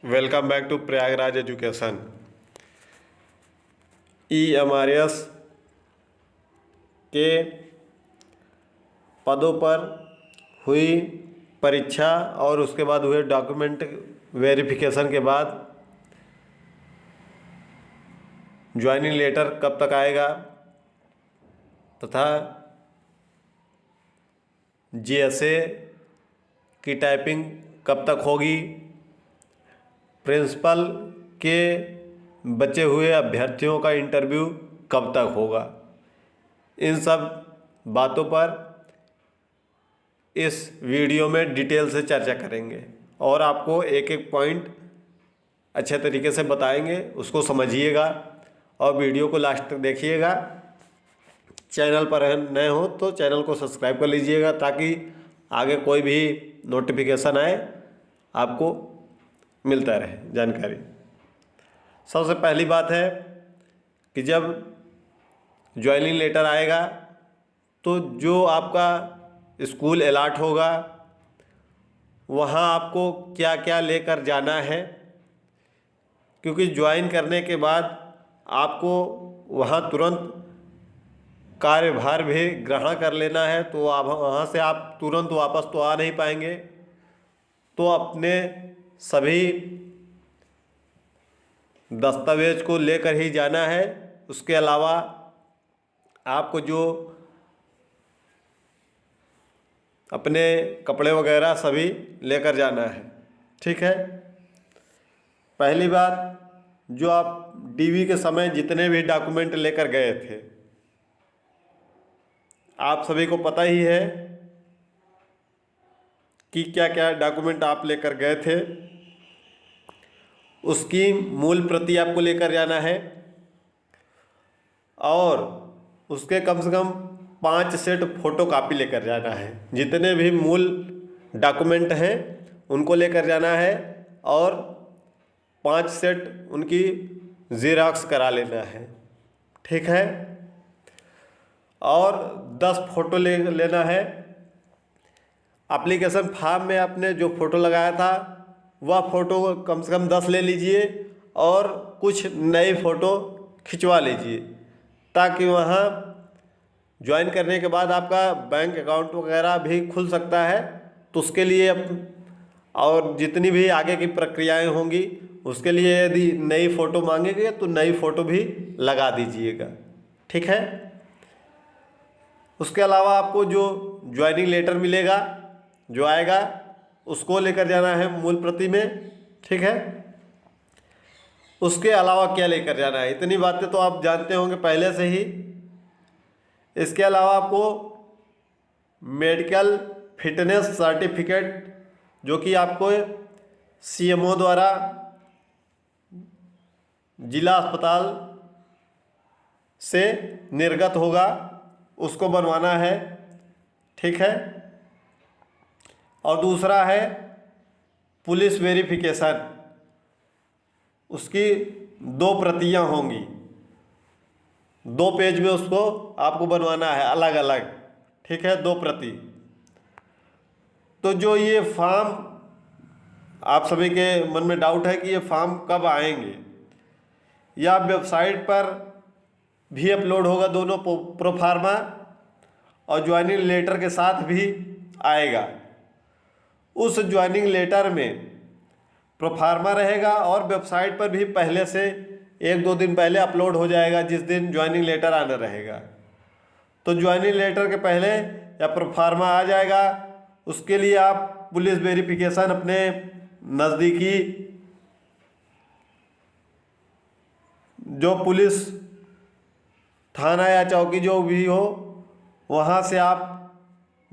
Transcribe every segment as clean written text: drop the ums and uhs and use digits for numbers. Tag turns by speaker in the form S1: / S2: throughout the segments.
S1: Welcome back to Prayagraj education. EMRS के पदों पर हुई परीक्षा और उसके बाद हुए डॉक्यूमेंट वेरिफिकेशन के बाद ज्वाइनिंग लेटर कब तक आएगा तथा GSA की टाइपिंग कब तक होगी, प्रिंसिपल के बचे हुए अभ्यर्थियों का इंटरव्यू कब तक होगा, इन सब बातों पर इस वीडियो में डिटेल से चर्चा करेंगे और आपको एक एक पॉइंट अच्छे तरीके से बताएंगे। उसको समझिएगा और वीडियो को लास्ट तक देखिएगा। चैनल पर नए हो तो चैनल को सब्सक्राइब कर लीजिएगा ताकि आगे कोई भी नोटिफिकेशन आए आपको मिलता रहे जानकारी। सबसे पहली बात है कि जब ज्वाइनिंग लेटर आएगा तो जो आपका स्कूल अलॉट होगा वहाँ आपको क्या क्या लेकर जाना है, क्योंकि ज्वाइन करने के बाद आपको वहाँ तुरंत कार्यभार भी ग्रहण कर लेना है, तो आप वहाँ से आप तुरंत वापस तो आ नहीं पाएंगे। तो अपने सभी दस्तावेज को लेकर ही जाना है। उसके अलावा आपको जो अपने कपड़े वगैरह सभी लेकर जाना है। ठीक है। पहली बात, जो आप DV के समय जितने भी डॉक्यूमेंट लेकर गए थे, आप सभी को पता ही है कि क्या क्या डॉक्यूमेंट आप लेकर गए थे। उसकी मूल प्रति आपको लेकर जाना है और उसके कम से कम 5 सेट फोटो कापी लेकर जाना है। जितने भी मूल डॉक्यूमेंट हैं उनको लेकर जाना है और 5 सेट उनकी ज़ेरॉक्स करा लेना है। ठीक है। और 10 फोटो लेना है। एप्लीकेशन फॉर्म में आपने जो फ़ोटो लगाया था वह फ़ोटो कम से कम 10 ले लीजिए और कुछ नई फ़ोटो खिंचवा लीजिए ताकि वहाँ ज्वाइन करने के बाद आपका बैंक अकाउंट वगैरह भी खुल सकता है। तो उसके लिए और जितनी भी आगे की प्रक्रियाएं होंगी उसके लिए यदि नई फ़ोटो मांगेंगे तो नई फ़ोटो भी लगा दीजिएगा। ठीक है। उसके अलावा आपको जो ज्वाइनिंग लेटर मिलेगा जो आएगा उसको लेकर जाना है मूल प्रति में। ठीक है। उसके अलावा क्या लेकर जाना है, इतनी बातें तो आप जानते होंगे पहले से ही। इसके अलावा आपको मेडिकल फिटनेस सर्टिफिकेट जो कि आपको CMO द्वारा जिला अस्पताल से निर्गत होगा, उसको बनवाना है। ठीक है। और दूसरा है पुलिस वेरिफिकेशन, उसकी 2 प्रतियां होंगी, 2 पेज में उसको आपको बनवाना है अलग अलग। ठीक है, 2 प्रति। तो जो ये फॉर्म, आप सभी के मन में डाउट है कि ये फॉर्म कब आएंगे, या वेबसाइट पर भी अपलोड होगा दोनों प्रोफार्मा और ज्वाइनिंग लेटर के साथ भी आएगा। उस ज्वाइनिंग लेटर में प्रोफार्मा रहेगा और वेबसाइट पर भी पहले से 1-2 दिन पहले अपलोड हो जाएगा जिस दिन ज्वाइनिंग लेटर आना रहेगा। तो ज्वाइनिंग लेटर के पहले या प्रोफार्मा आ जाएगा। उसके लिए आप पुलिस वेरिफिकेशन अपने नज़दीकी जो पुलिस थाना या चौकी जो भी हो वहाँ से आप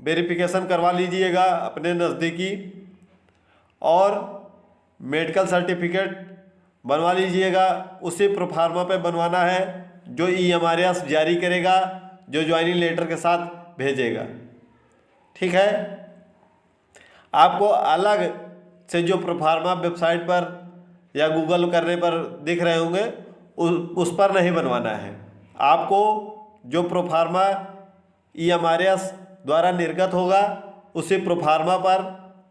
S1: वेरिफिकेशन करवा लीजिएगा अपने नज़दीकी, और मेडिकल सर्टिफिकेट बनवा लीजिएगा। उसी प्रोफार्मा पे बनवाना है जो EMRS जारी करेगा, जो ज्वाइनिंग लेटर के साथ भेजेगा। ठीक है। आपको अलग से जो प्रोफार्मा वेबसाइट पर या गूगल करने पर दिख रहे होंगे उस पर नहीं बनवाना है। आपको जो प्रोफार्मा EMRS द्वारा निर्गत होगा उसी प्रोफार्मा पर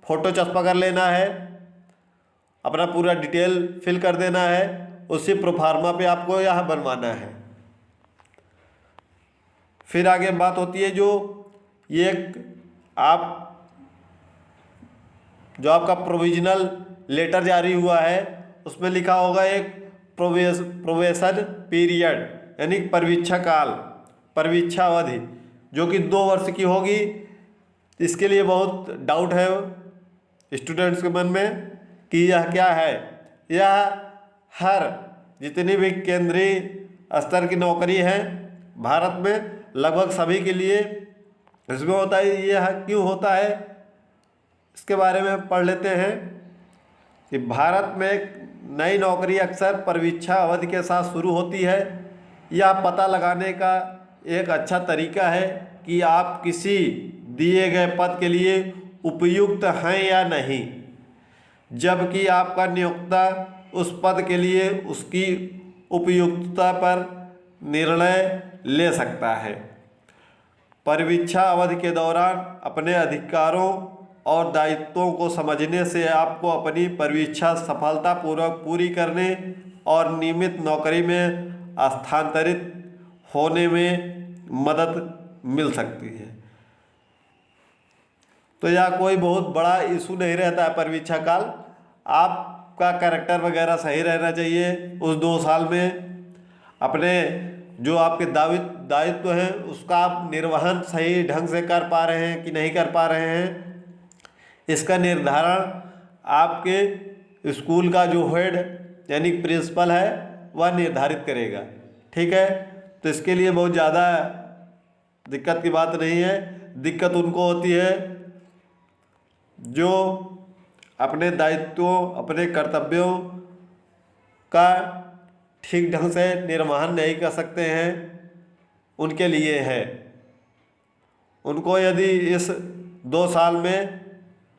S1: फ़ोटो चस्पा कर लेना है अपना पूरा डिटेल फिल कर देना है, उसी प्रोफार्मा पे आपको यह बनवाना है। फिर आगे बात होती है जो ये आपका प्रोविजनल लेटर जारी हुआ है, उसमें लिखा होगा एक प्रोबेशन पीरियड, यानी परिवीक्षा काल, परिवीक्षा अवधि, जो कि 2 वर्ष की होगी। इसके लिए बहुत डाउट है स्टूडेंट्स के मन में कि यह क्या है। यह हर जितनी भी केंद्रीय स्तर की नौकरी है भारत में, लगभग सभी के लिए इसमें होता है। यह क्यों होता है इसके बारे में पढ़ लेते हैं कि भारत में एक नई नौकरी अक्सर परिवीक्षा अवधि के साथ शुरू होती है। यह पता लगाने का एक अच्छा तरीका है कि आप किसी दिए गए पद के लिए उपयुक्त हैं या नहीं, जबकि आपका नियोक्ता उस पद के लिए उसकी उपयुक्तता पर निर्णय ले सकता है। परिवीक्षा अवधि के दौरान अपने अधिकारों और दायित्वों को समझने से आपको अपनी परिवीक्षा सफलतापूर्वक पूरी करने और नियमित नौकरी में स्थानांतरित होने में मदद मिल सकती है। तो यह कोई बहुत बड़ा इशू नहीं रहता है परिवीक्षा काल। आपका कैरेक्टर वगैरह सही रहना चाहिए उस 2 साल में। अपने जो आपके दायित्व हैं उसका आप निर्वहन सही ढंग से कर पा रहे हैं कि नहीं कर पा रहे हैं, इसका निर्धारण आपके स्कूल का जो हेड यानी प्रिंसिपल है वह निर्धारित करेगा। ठीक है, तो इसके लिए बहुत ज़्यादा दिक्कत की बात नहीं है। दिक्कत उनको होती है जो अपने दायित्वों, अपने कर्तव्यों का ठीक ढंग से निर्वहन नहीं कर सकते हैं, उनके लिए है। उनको यदि इस 2 साल में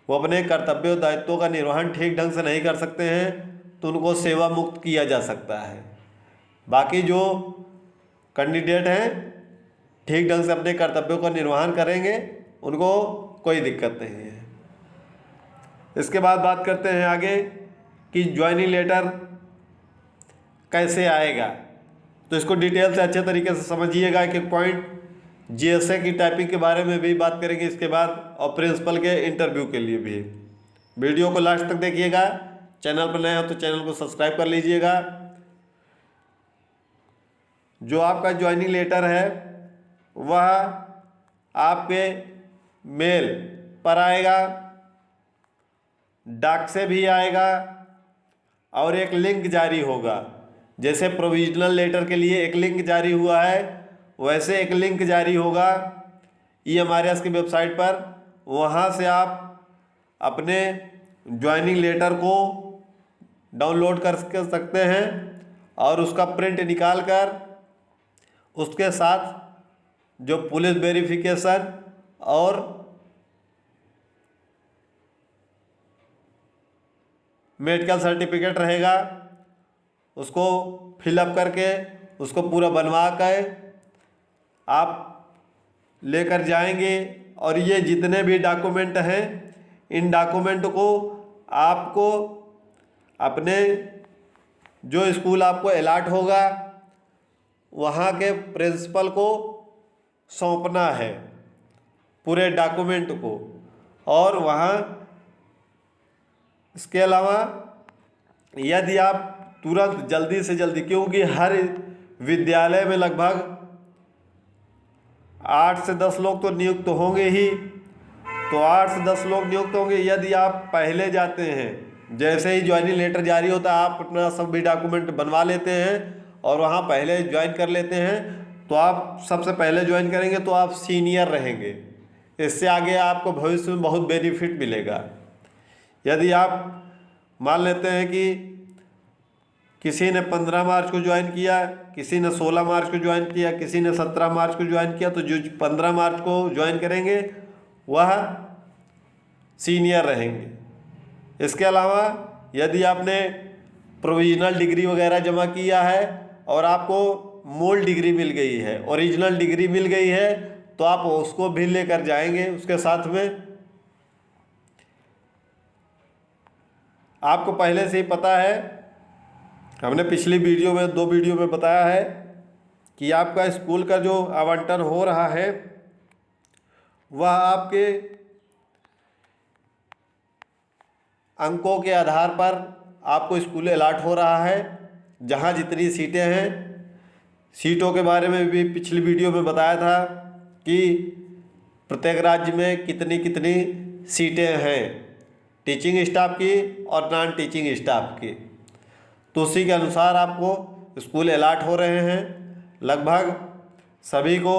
S1: वो अपने कर्तव्यों दायित्वों का निर्वहन ठीक ढंग से नहीं कर सकते हैं तो उनको सेवा मुक्त किया जा सकता है। बाकी जो कैंडिडेट हैं ठीक ढंग से अपने कर्तव्यों का निर्वहन करेंगे, उनको कोई दिक्कत नहीं है। इसके बाद बात करते हैं आगे कि ज्वाइनिंग लेटर कैसे आएगा। तो इसको डिटेल से अच्छे तरीके से समझिएगा। एक पॉइंट जीएसए की टाइपिंग के बारे में भी बात करेंगे इसके बाद, और प्रिंसिपल के इंटरव्यू के लिए भी। वीडियो को लास्ट तक देखिएगा। चैनल पर नए हो तो चैनल को सब्सक्राइब कर लीजिएगा। जो आपका ज्वाइनिंग लेटर है वह आपके मेल पर आएगा, डाक से भी आएगा, और एक लिंक जारी होगा। जैसे प्रोविजनल लेटर के लिए एक लिंक जारी हुआ है, वैसे एक लिंक जारी होगा EMRS की वेबसाइट पर। वहाँ से आप अपने ज्वाइनिंग लेटर को डाउनलोड कर सकते हैं और उसका प्रिंट निकाल कर उसके साथ जो पुलिस वेरिफिकेशन और मेडिकल सर्टिफिकेट रहेगा उसको फिलअप करके उसको पूरा बनवा कर आप लेकर जाएंगे। और ये जितने भी डॉक्यूमेंट हैं, इन डॉक्यूमेंट को आपको अपने जो स्कूल आपको अलॉट होगा वहाँ के प्रिंसिपल को सौंपना है पूरे डॉक्यूमेंट को। और वहाँ इसके अलावा यदि आप तुरंत जल्दी से जल्दी, क्योंकि हर विद्यालय में लगभग 8 से 10 लोग तो नियुक्त होंगे ही, तो 8 से 10 लोग नियुक्त होंगे। यदि आप पहले जाते हैं, जैसे ही ज्वाइनिंग लेटर जारी होता है, आप अपना सब भी डॉक्यूमेंट बनवा लेते हैं और वहाँ पहले ज्वाइन कर लेते हैं, तो आप सबसे पहले ज्वाइन करेंगे तो आप सीनियर रहेंगे। इससे आगे आपको भविष्य में बहुत बेनिफिट मिलेगा। यदि आप मान लेते हैं कि किसी ने 15 मार्च को ज्वाइन किया, किसी ने 16 मार्च को ज्वाइन किया, किसी ने 17 मार्च को ज्वाइन किया, तो जो 15 मार्च को ज्वाइन करेंगे वह सीनियर रहेंगे। इसके अलावा यदि आपने प्रोविजनल डिग्री वगैरह जमा किया है और आपको मूल डिग्री मिल गई है, ओरिजिनल डिग्री मिल गई है, तो आप उसको भी लेकर जाएंगे उसके साथ में। आपको पहले से ही पता है, हमने पिछली वीडियो में 2 वीडियो में बताया है कि आपका स्कूल का जो आवंटन हो रहा है वह आपके अंकों के आधार पर आपको स्कूल अलाट हो रहा है। जहाँ जितनी सीटें हैं, सीटों के बारे में भी पिछली वीडियो में बताया था कि प्रत्येक राज्य में कितनी कितनी सीटें हैं टीचिंग स्टाफ की और नॉन टीचिंग स्टाफ की। तो उसी के अनुसार आपको स्कूल अलाट हो रहे हैं। लगभग सभी को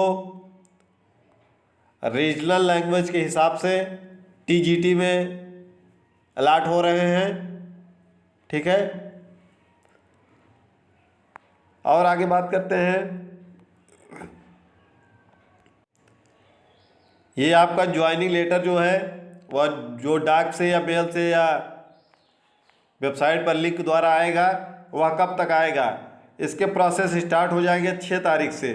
S1: रीजनल लैंग्वेज के हिसाब से टीजीटी में अलाट हो रहे हैं। ठीक है, और आगे बात करते हैं। ये आपका ज्वाइनिंग लेटर जो है वह जो डाक से या मेल से या वेबसाइट पर लिंक द्वारा आएगा, वह कब तक आएगा? इसके प्रोसेस स्टार्ट हो जाएंगे 6 तारीख से।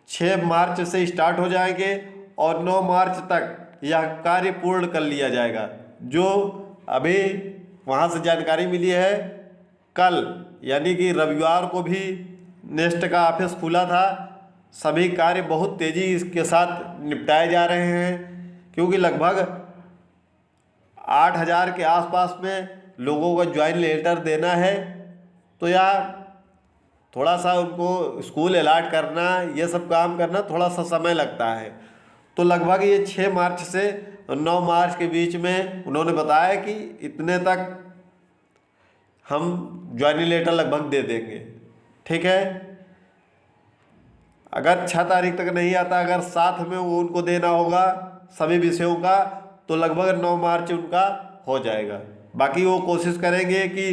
S1: 6 मार्च से स्टार्ट हो जाएंगे और 9 मार्च तक यह कार्य पूर्ण कर लिया जाएगा। जो अभी वहाँ से जानकारी मिली है, कल यानी कि रविवार को भी नेस्ट का ऑफिस खुला था। सभी कार्य बहुत तेज़ी के साथ निपटाए जा रहे हैं, क्योंकि लगभग 8,000 के आसपास में लोगों को ज्वाइन लेटर देना है। तो यार थोड़ा सा उनको स्कूल अलाट करना, ये सब काम करना थोड़ा सा समय लगता है। तो लगभग ये 6 मार्च से 9 मार्च के बीच में उन्होंने बताया कि इतने तक हम ज्वाइनिंग लेटर लगभग दे देंगे। ठीक है, अगर 6 तारीख तक नहीं आता, अगर साथ में वो उनको देना होगा सभी विषयों का, तो लगभग 9 मार्च उनका हो जाएगा। बाकी वो कोशिश करेंगे कि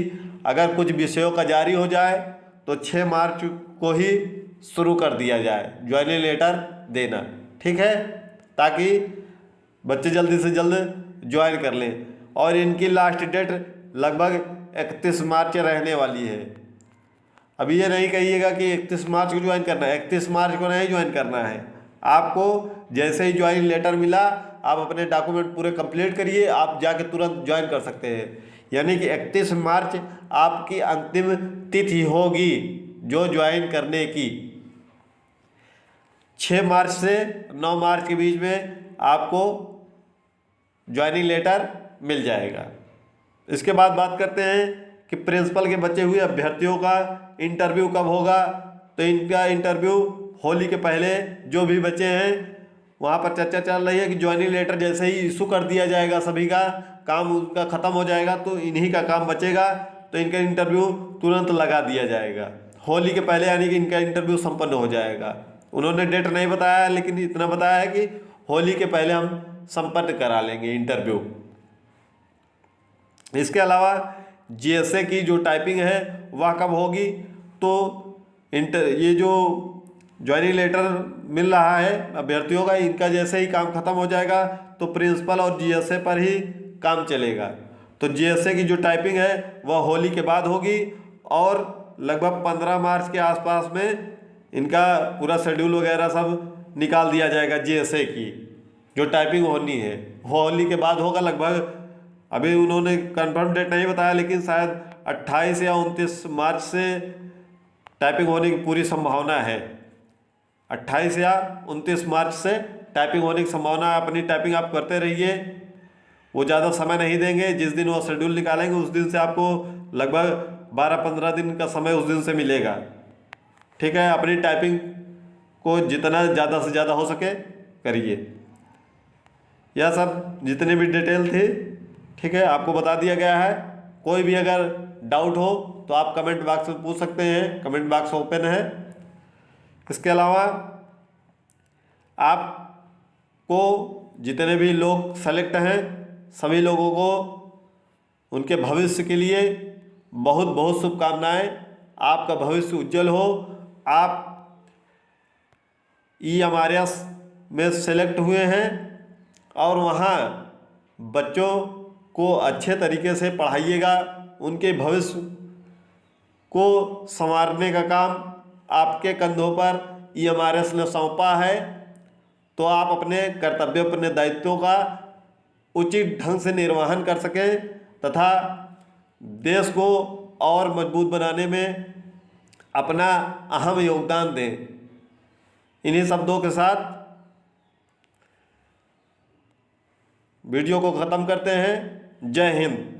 S1: अगर कुछ विषयों का जारी हो जाए तो 6 मार्च को ही शुरू कर दिया जाए ज्वाइनिंग लेटर देना। ठीक है, ताकि बच्चे जल्दी से जल्द ज्वाइन कर लें। और इनकी लास्ट डेट लगभग 31 मार्च रहने वाली है। अभी ये नहीं कहिएगा कि 31 मार्च को ज्वाइन करना है, 31 मार्च को नहीं ज्वाइन करना है। आपको जैसे ही ज्वाइन लेटर मिला, आप अपने डॉक्यूमेंट पूरे कंप्लीट करिए, आप जाके तुरंत ज्वाइन कर सकते हैं। यानी कि 31 मार्च आपकी अंतिम तिथि होगी जो ज्वाइन करने की। 6 मार्च से 9 मार्च के बीच में आपको ज्वाइनिंग लेटर मिल जाएगा। इसके बाद बात करते हैं कि प्रिंसिपल के बचे हुए अभ्यर्थियों का इंटरव्यू कब होगा। तो इनका इंटरव्यू होली के पहले जो भी बचे हैं वहाँ पर चर्चा चल रही है कि ज्वाइनिंग लेटर जैसे ही इशू कर दिया जाएगा, सभी का काम उनका ख़त्म हो जाएगा, तो इन्हीं का काम बचेगा, तो इनका इंटरव्यू तुरंत लगा दिया जाएगा होली के पहले, यानी कि इनका इंटरव्यू संपन्न हो जाएगा। उन्होंने डेट नहीं बताया, लेकिन इतना बताया है कि होली के पहले हम संपन्न करा लेंगे इंटरव्यू। इसके अलावा जीएसए की जो टाइपिंग है वह कब होगी? तो ये जो ज्वाइनिंग लेटर मिल रहा है अभ्यर्थियों का, इनका जैसे ही काम खत्म हो जाएगा तो प्रिंसिपल और जीएसए पर ही काम चलेगा। तो जीएसए की जो टाइपिंग है वह होली के बाद होगी और लगभग 15 मार्च के आसपास में इनका पूरा शेड्यूल वगैरह सब निकाल दिया जाएगा। जीएसए की जो टाइपिंग होनी है होली के बाद होगा लगभग। अभी उन्होंने कंफर्म डेट नहीं बताया, लेकिन शायद 28 या 29 मार्च से टाइपिंग होने की पूरी संभावना है। 28 या 29 मार्च से टाइपिंग होने की संभावना है। अपनी टाइपिंग आप करते रहिए, वो ज़्यादा समय नहीं देंगे। जिस दिन वो शेड्यूल निकालेंगे उस दिन से आपको लगभग 12-15 दिन का समय उस दिन से मिलेगा। ठीक है, अपनी टाइपिंग को जितना ज़्यादा से ज़्यादा हो सके करिए। यह सब जितने भी डिटेल थी, ठीक है, आपको बता दिया गया है। कोई भी अगर डाउट हो तो आप कमेंट बॉक्स में पूछ सकते हैं, कमेंट बॉक्स ओपन है। इसके अलावा आपको जितने भी लोग सेलेक्ट हैं सभी लोगों को उनके भविष्य के लिए बहुत बहुत शुभकामनाएं। आपका भविष्य उज्जवल हो। आप EMRS में सेलेक्ट हुए हैं और वहाँ बच्चों को अच्छे तरीके से पढ़ाइएगा। उनके भविष्य को संवारने का काम आपके कंधों पर EMRS ने सौंपा है। तो आप अपने कर्तव्य, अपने दायित्वों का उचित ढंग से निर्वहन कर सकें तथा देश को और मजबूत बनाने में अपना अहम योगदान दें। इन्हीं शब्दों के साथ वीडियो को ख़त्म करते हैं। जय हिंद।